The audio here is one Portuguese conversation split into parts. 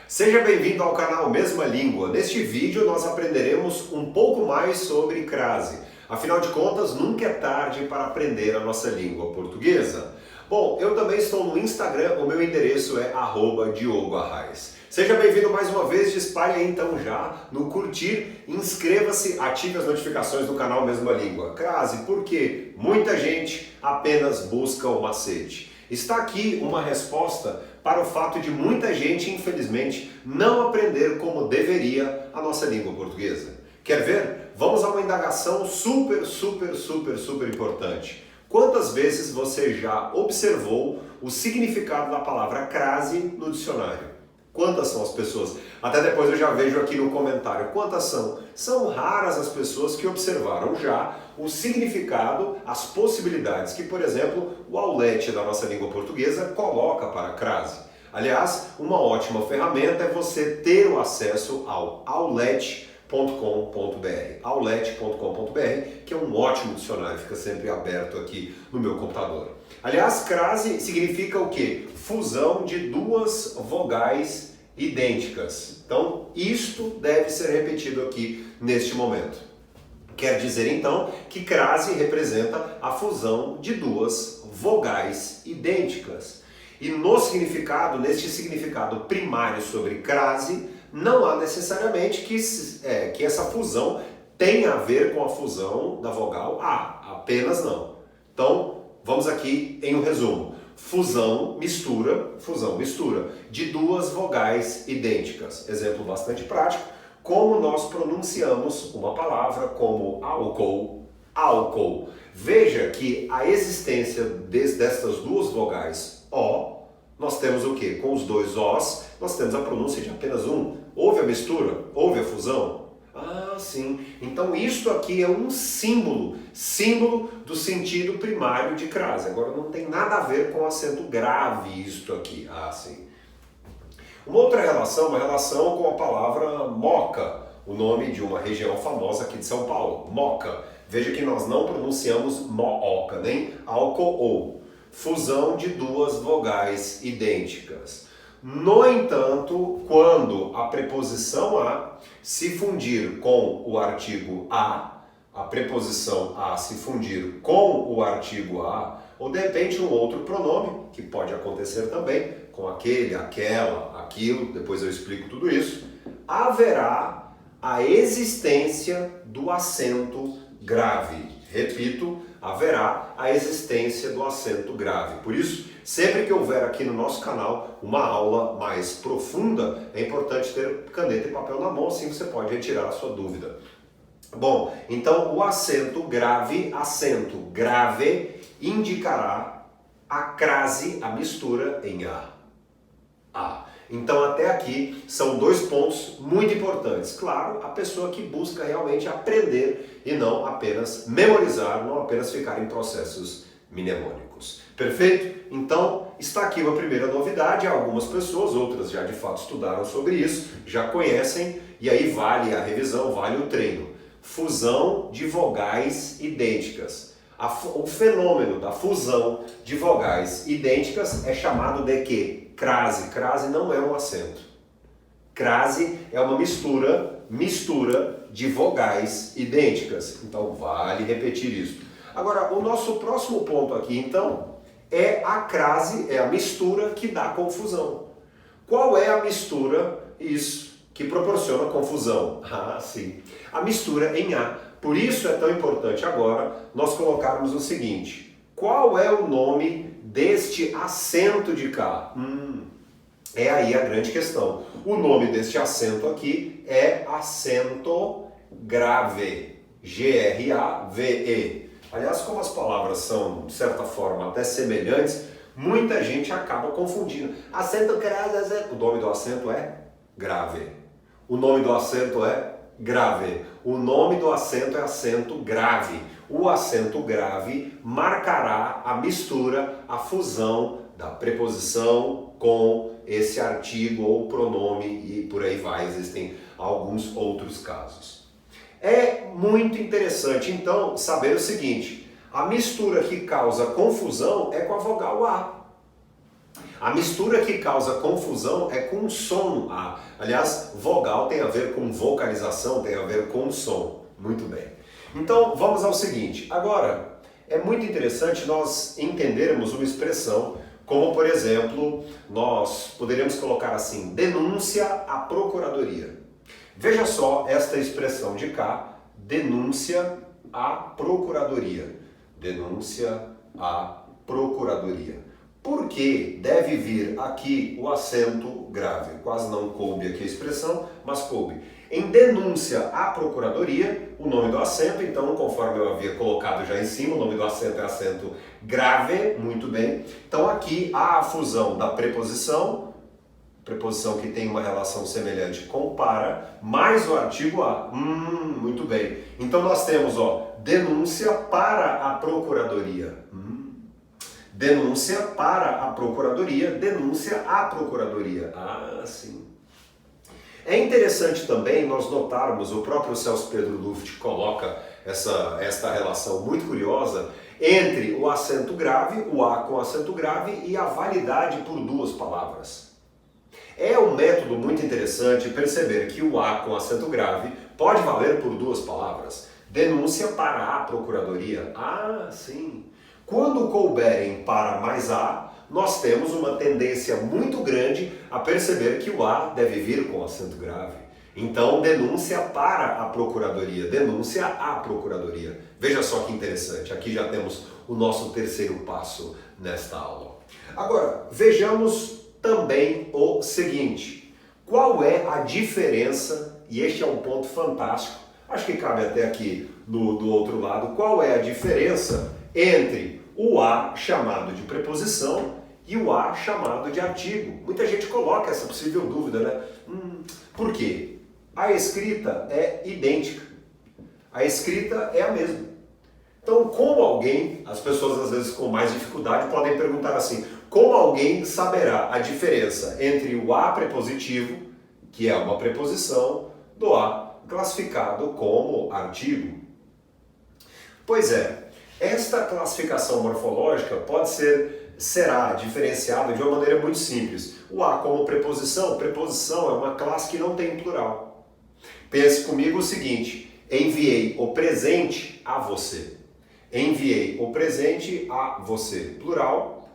Seja bem-vindo ao canal Mesma Língua. Neste vídeo nós aprenderemos um pouco mais sobre crase. Afinal de contas, nunca é tarde para aprender a nossa língua portuguesa. Bom, eu também estou no Instagram, o meu endereço é @DiogoArraes. Seja bem-vindo mais uma vez, dispare aí então já no curtir, inscreva-se, ative as notificações do canal Mesma Língua. Crase, porque muita gente apenas busca o macete. Está aqui uma resposta para o fato de muita gente, infelizmente, não aprender como deveria a nossa língua portuguesa. Quer ver? Vamos a uma indagação super importante. Quantas vezes você já observou o significado da palavra crase no dicionário? Quantas são as pessoas? Até depois eu já vejo aqui no comentário. Quantas são? São raras as pessoas que observaram já o significado, as possibilidades que, por exemplo, o Aulete da nossa língua portuguesa coloca para a crase. Aliás, uma ótima ferramenta é você ter o acesso ao aulete.com.br, aulete.com.br, que é um ótimo dicionário, fica sempre aberto aqui no meu computador. Aliás, crase significa o quê? Fusão de duas vogais idênticas. Então, isto deve ser repetido aqui neste momento. Quer dizer, então, que crase representa a fusão de duas vogais idênticas. E no significado, neste significado primário sobre crase, não há necessariamente que essa fusão tenha a ver com a fusão da vogal A, apenas não. Então, vamos aqui em um resumo. Fusão, mistura de duas vogais idênticas. Exemplo bastante prático, como nós pronunciamos uma palavra como álcool, álcool. Veja que a existência destas duas vogais O, nós temos o quê? Com os dois Os, nós temos a pronúncia de apenas um. Houve a mistura? Houve a fusão? Ah, sim. Então isto aqui é um símbolo do sentido primário de crase. Agora não tem nada a ver com acento grave isto aqui. Ah, sim. Uma outra relação, uma relação com a palavra Moca, o nome de uma região famosa aqui de São Paulo, Moca. Veja que nós não pronunciamos Mooca, nem álcool. Fusão de duas vogais idênticas. No entanto, quando a preposição a se fundir com o artigo a preposição a se fundir com o artigo a, ou de repente um outro pronome, que pode acontecer também, com aquele, aquela, aquilo, depois eu explico tudo isso, haverá a existência do acento grave. Repito, haverá a existência do acento grave. Por isso, sempre que houver aqui no nosso canal uma aula mais profunda, é importante ter caneta e papel na mão, assim você pode retirar a sua dúvida. Bom, então o acento grave, indicará a crase, a mistura em a. Então até aqui são dois pontos muito importantes. Claro, a pessoa que busca realmente aprender e não apenas memorizar, não apenas ficar em processos mnemônicos. Perfeito? Então está aqui uma primeira novidade. Algumas pessoas, outras já de fato estudaram sobre isso, já conhecem, e aí vale a revisão, vale o treino. Fusão de vogais idênticas. O fenômeno da fusão de vogais idênticas é chamado de quê? Crase. Crase não é um acento. Crase é uma mistura de vogais idênticas. Então vale repetir isso. Agora, o nosso próximo ponto aqui, então, é a crase, é a mistura que dá confusão. Qual é a mistura, isso, que proporciona confusão? Ah, sim. A mistura em a. Por isso é tão importante agora nós colocarmos o seguinte: qual é o nome deste acento de cá? É aí a grande questão. O nome deste acento aqui é acento grave. G-R-A-V-E. Aliás, como as palavras são, de certa forma, até semelhantes, muita gente acaba confundindo. Acento grave, o nome do acento é grave. O nome do acento é grave. O nome do acento é acento grave. O acento grave marcará a mistura, a fusão da preposição com esse artigo ou pronome e por aí vai. Existem alguns outros casos. É muito interessante, então, saber o seguinte: a mistura que causa confusão é com a vogal A. A mistura que causa confusão é com o som A. Aliás, vogal tem a ver com vocalização, tem a ver com som. Muito bem. Então, vamos ao seguinte. Agora, é muito interessante nós entendermos uma expressão como, por exemplo, nós poderíamos colocar assim, denúncia à procuradoria. Veja só esta expressão de cá, denúncia à procuradoria. Denúncia à procuradoria. Por que deve vir aqui o acento grave? Quase não coube aqui a expressão, mas coube. Em denúncia à procuradoria, o nome do acento, então, conforme eu havia colocado já em cima, o nome do acento é acento grave, muito bem. Então aqui há a fusão da preposição que tem uma relação semelhante com para, mais o artigo a. Muito bem. Então nós temos, denúncia para a procuradoria. Denúncia para a procuradoria, denúncia à procuradoria. Ah, sim. É interessante também nós notarmos, o próprio Celso Pedro Luft coloca esta relação muito curiosa entre o acento grave, o A com acento grave e a validade por duas palavras. É um método muito interessante perceber que o A com acento grave pode valer por duas palavras. Denúncia para a procuradoria. Ah, sim. Quando couberem para mais A, nós temos uma tendência muito grande a perceber que o A deve vir com acento grave. Então, denúncia para a procuradoria, denúncia à procuradoria. Veja só que interessante, aqui já temos o nosso terceiro passo nesta aula. Agora, vejamos também o seguinte, qual é a diferença, e este é um ponto fantástico, acho que cabe até aqui do outro lado, qual é a diferença entre o A chamado de preposição e o A chamado de artigo. Muita gente coloca essa possível dúvida, né? Por quê? A escrita é idêntica. A escrita é a mesma. Então, como alguém, as pessoas às vezes com mais dificuldade podem perguntar assim, como alguém saberá a diferença entre o A prepositivo, que é uma preposição, do A classificado como artigo? Pois é, esta classificação morfológica será diferenciada de uma maneira muito simples. O A como preposição é uma classe que não tem plural. Pense comigo o seguinte, enviei o presente a você. Enviei o presente a você. Plural,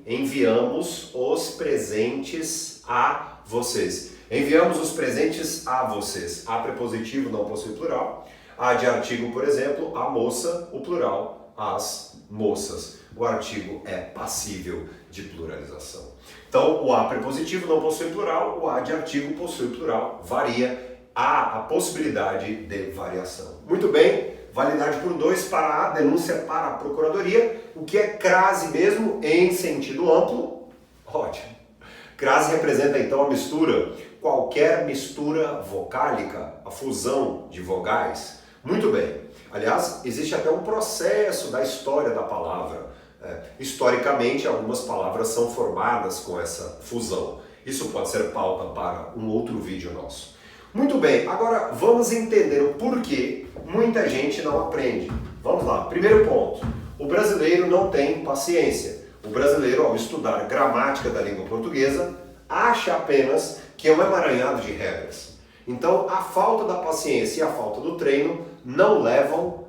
enviamos os presentes a vocês. Enviamos os presentes a vocês. A prepositivo não possui plural. A de artigo, por exemplo, a moça, o plural, as moças. O artigo é passível de pluralização. Então, o A prepositivo não possui plural, o A de artigo possui plural, varia, há a possibilidade de variação. Muito bem, validade por 2 para a denúncia para a procuradoria, o que é crase mesmo em sentido amplo. Ótimo. Crase representa então a mistura, qualquer mistura vocálica, a fusão de vogais. Muito bem. Aliás, existe até um processo da história da palavra. Historicamente, algumas palavras são formadas com essa fusão. Isso pode ser pauta para um outro vídeo nosso. Muito bem, agora vamos entender o porquê muita gente não aprende. Vamos lá, primeiro ponto. O brasileiro não tem paciência. O brasileiro, ao estudar gramática da língua portuguesa, acha apenas que é um emaranhado de regras. Então, a falta da paciência e a falta do treino não levam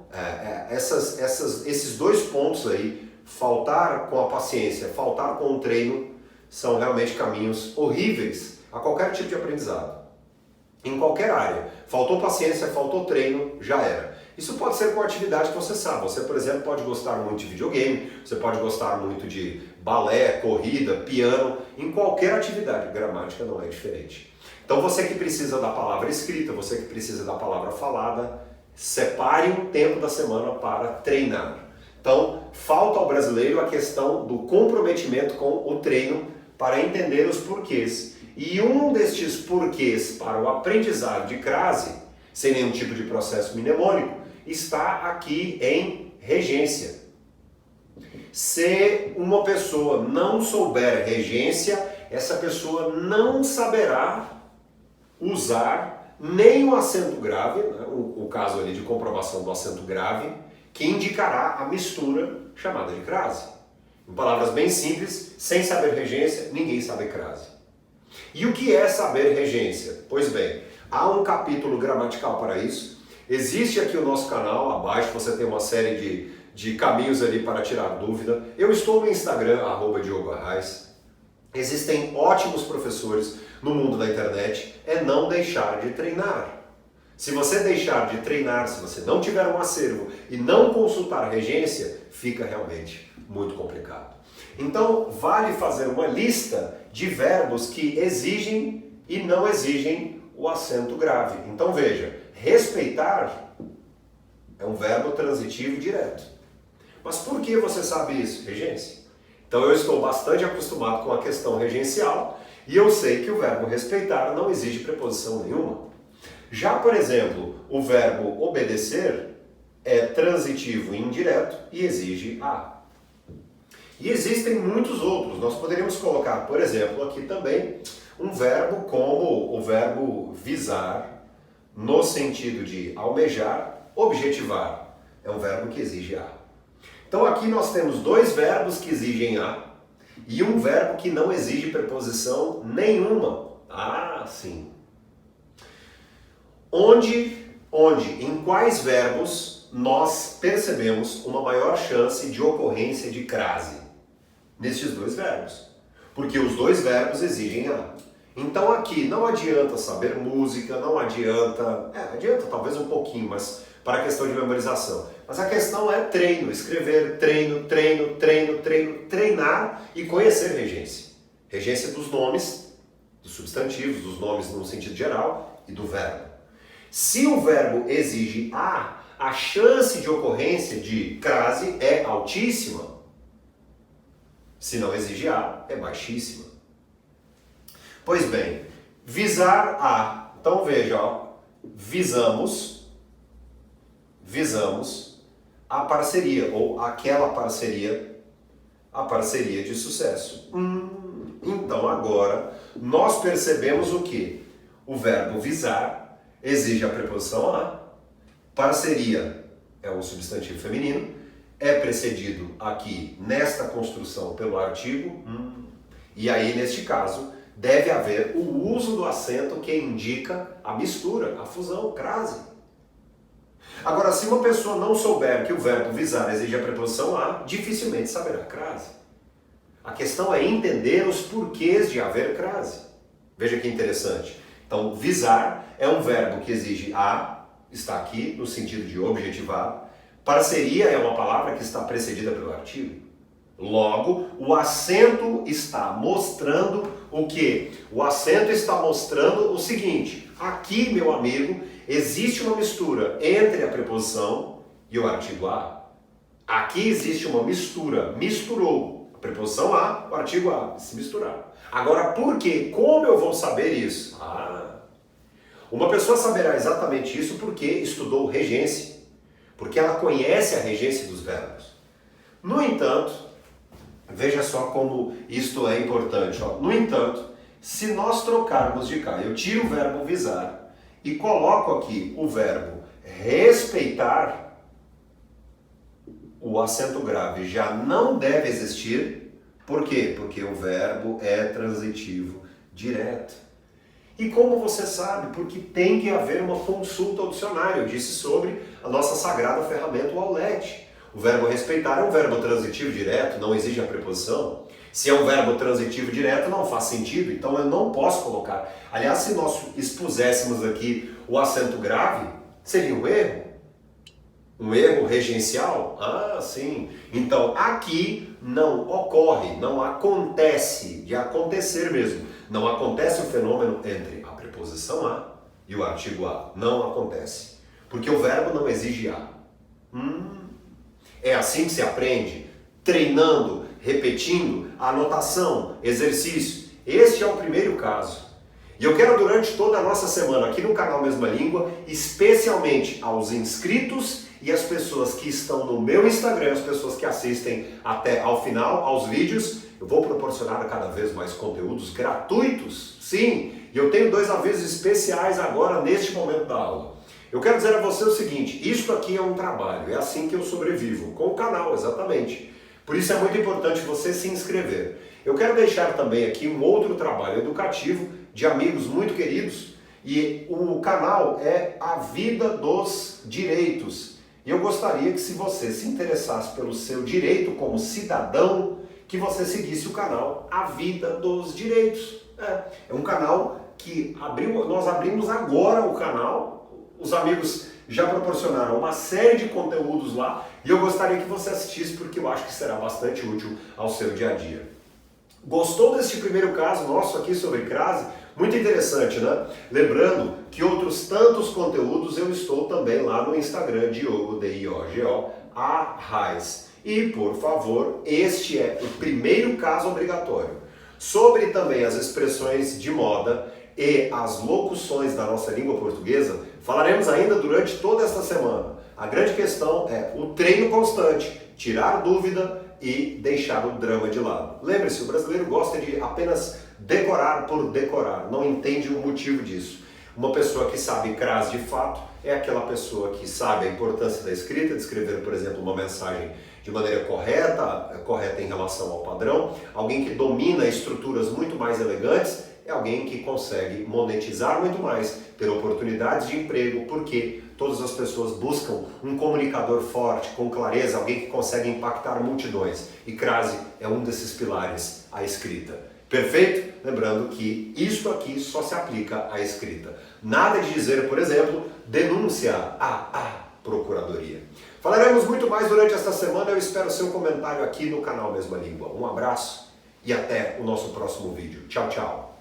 esses dois pontos aí, faltar com a paciência, faltar com o treino, são realmente caminhos horríveis a qualquer tipo de aprendizado. Em qualquer área. Faltou paciência, faltou treino, já era. Isso pode ser com a atividade que você sabe. Você, por exemplo, pode gostar muito de videogame, você pode gostar muito de balé, corrida, piano, em qualquer atividade. Gramática não é diferente. Então você que precisa da palavra escrita, você que precisa da palavra falada, separe um tempo da semana para treinar. Então, falta ao brasileiro a questão do comprometimento com o treino para entender os porquês. E um destes porquês para o aprendizado de crase, sem nenhum tipo de processo mnemônico, está aqui em regência. Se uma pessoa não souber regência, essa pessoa não saberá usar nem o acento grave, né, o caso ali de comprovação do acento grave, que indicará a mistura chamada de crase. Em palavras bem simples, sem saber regência, ninguém sabe crase. E o que é saber regência? Pois bem, há um capítulo gramatical para isso. Existe aqui o nosso canal, abaixo você tem uma série de caminhos ali para tirar dúvida. Eu estou no Instagram, @DiogoArraes. Existem ótimos professores no mundo da internet, é não deixar de treinar. Se você deixar de treinar, se você não tiver um acervo e não consultar regência, fica realmente muito complicado. Então, vale fazer uma lista de verbos que exigem e não exigem o acento grave. Então veja, respeitar é um verbo transitivo direto. Mas por que você sabe isso? Regência. Então eu estou bastante acostumado com a questão regencial e eu sei que o verbo respeitar não exige preposição nenhuma. Já, por exemplo, o verbo obedecer é transitivo indireto e exige a. E existem muitos outros. Nós poderíamos colocar, por exemplo, aqui também um verbo como o verbo visar, no sentido de almejar, objetivar. É um verbo que exige a. Então aqui nós temos dois verbos que exigem a e um verbo que não exige preposição nenhuma. Ah, sim. Em quais verbos nós percebemos uma maior chance de ocorrência de crase? Nestes dois verbos. Porque os dois verbos exigem a. Então aqui não adianta saber música, não adianta... adianta talvez um pouquinho, mas para a questão de memorização. Mas a questão é treino, escrever, treinar e conhecer regência. Regência dos nomes, dos substantivos, dos nomes no sentido geral e do verbo. Se o verbo exige a chance de ocorrência de crase é altíssima. Se não exige a, é baixíssima. Pois bem, visar a. Então veja, ó, visamos a parceria, ou aquela parceria, a parceria de sucesso. Então agora nós percebemos o que? O verbo visar exige a preposição a, parceria é um substantivo feminino, é precedido aqui nesta construção pelo artigo, e aí neste caso deve haver o uso do acento que indica a mistura, a fusão, crase. Agora, se uma pessoa não souber que o verbo visar exige a preposição a, dificilmente saberá crase. A questão é entender os porquês de haver crase. Veja que interessante. Então, visar é um verbo que exige a, está aqui no sentido de objetivar. Parceria é uma palavra que está precedida pelo artigo. Logo, o acento está mostrando o quê? O acento está mostrando o seguinte: aqui, meu amigo, existe uma mistura entre a preposição e o artigo a. Aqui existe uma mistura, misturou a preposição a, o artigo a, se misturar. Agora, por quê? Como eu vou saber isso? Uma pessoa saberá exatamente isso porque estudou regência, porque ela conhece a regência dos verbos. No entanto, veja só como isto é importante. No entanto, se nós trocarmos de cá, eu tiro o verbo visar e coloco aqui o verbo respeitar, o acento grave já não deve existir. Por quê? Porque o verbo é transitivo direto. E como você sabe? Porque tem que haver uma consulta ao dicionário. Eu disse sobre a nossa sagrada ferramenta, o Aulete. O verbo respeitar é um verbo transitivo direto, não exige a preposição. Se é um verbo transitivo direto, não faz sentido, então eu não posso colocar. Aliás, se nós expuséssemos aqui o acento grave, seria um erro. Um erro regencial? Sim. Então, aqui não ocorre, não acontece, de acontecer mesmo. Não acontece o fenômeno entre a preposição a e o artigo a. Não acontece. Porque o verbo não exige a. É assim que se aprende? Treinando, repetindo, anotação, exercício. Este é o primeiro caso. E eu quero durante toda a nossa semana aqui no canal Mesma Língua, especialmente aos inscritos e as pessoas que estão no meu Instagram, as pessoas que assistem até ao final, aos vídeos, eu vou proporcionar cada vez mais conteúdos gratuitos, sim, e eu tenho 2 avisos especiais agora neste momento da aula. Eu quero dizer a você o seguinte, isto aqui é um trabalho, é assim que eu sobrevivo, com o canal, exatamente. Por isso é muito importante você se inscrever. Eu quero deixar também aqui um outro trabalho educativo de amigos muito queridos, e o canal é A Vida dos Direitos. E eu gostaria que, se você se interessasse pelo seu direito como cidadão, que você seguisse o canal A Vida dos Direitos. É um canal que nós abrimos agora o canal, os amigos já proporcionaram uma série de conteúdos lá e eu gostaria que você assistisse porque eu acho que será bastante útil ao seu dia a dia. Gostou deste primeiro caso nosso aqui sobre crase? Muito interessante, né? Lembrando que outros tantos conteúdos eu estou também lá no Instagram, Diogo, D-I-O-G-O, Arraes. E, por favor, este é o primeiro caso obrigatório. Sobre também as expressões de moda e as locuções da nossa língua portuguesa, falaremos ainda durante toda esta semana. A grande questão é o treino constante, tirar dúvida e deixar o drama de lado. Lembre-se, o brasileiro gosta de apenas decorar por decorar, não entende o motivo disso. Uma pessoa que sabe crase de fato é aquela pessoa que sabe a importância da escrita, de escrever, por exemplo, uma mensagem de maneira correta em relação ao padrão. Alguém que domina estruturas muito mais elegantes é alguém que consegue monetizar muito mais, ter oportunidades de emprego, porque todas as pessoas buscam um comunicador forte, com clareza, alguém que consegue impactar multidões. E crase é um desses pilares, a escrita. Perfeito? Lembrando que isso aqui só se aplica à escrita. Nada de dizer, por exemplo, denúncia à procuradoria. Falaremos muito mais durante esta semana, eu espero seu comentário aqui no canal Mesma Língua. Um abraço e até o nosso próximo vídeo. Tchau, tchau!